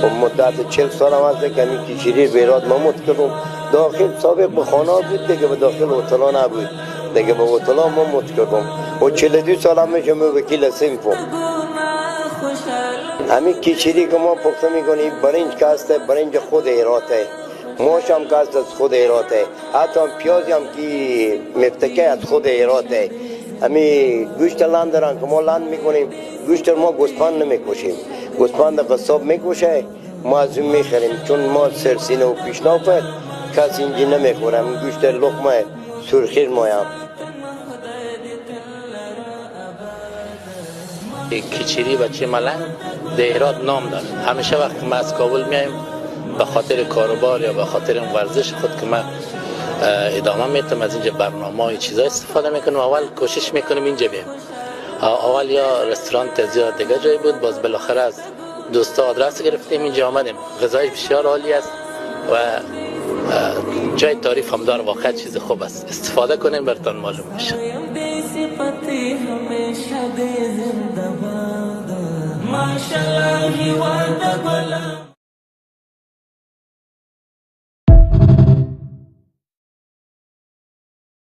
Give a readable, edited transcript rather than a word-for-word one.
و مدت 40 سال هم هست که همین کشیری بیراد ممود کردم. داخل سابق به خانه بود دیگه، به داخل اوتلا نبود دیگه، به اوتلا ممود کردم و 42 سال هم میشم وکیل صنفم. همین کشیری که ما پخته میکنیم برنج که هست، برنج خود ایراته، موش هم که هست از خود ایراته، حتی هم پیازی هم که مفتکه از خود ایراته. همین گوشت لند دارن که ما لند میکنیم، گوشت ما گوسپند نمیکشیم، گوسپند قصاب میکشه، ما از اون میخریم، چون ما سرسینه و پیشنافت کسی اینجا نمیخورم. گوشت لقمه سرخیر مایم. کچیری و چه ملنگ دهرات نام داره. همیشه وقتی ما از کابل میایم به خاطر کاروبار یا به خاطر ورزش خود که ما ادامه میتونم از اینجا برنامه های چیزا استفاده میکنم. اول کوشش میکنیم اینجا بیم. اول یا رستوران یا دیگه جای بود، باز بالاخره از دوستا آدرس گرفتیم اینجا آمدیم. غذای بسیار عالی است و جای تعریف هم داره، واقعا چیز خوب است. استفاده کنیم براتون معلوم میشه. माशाल्लाह ही वादा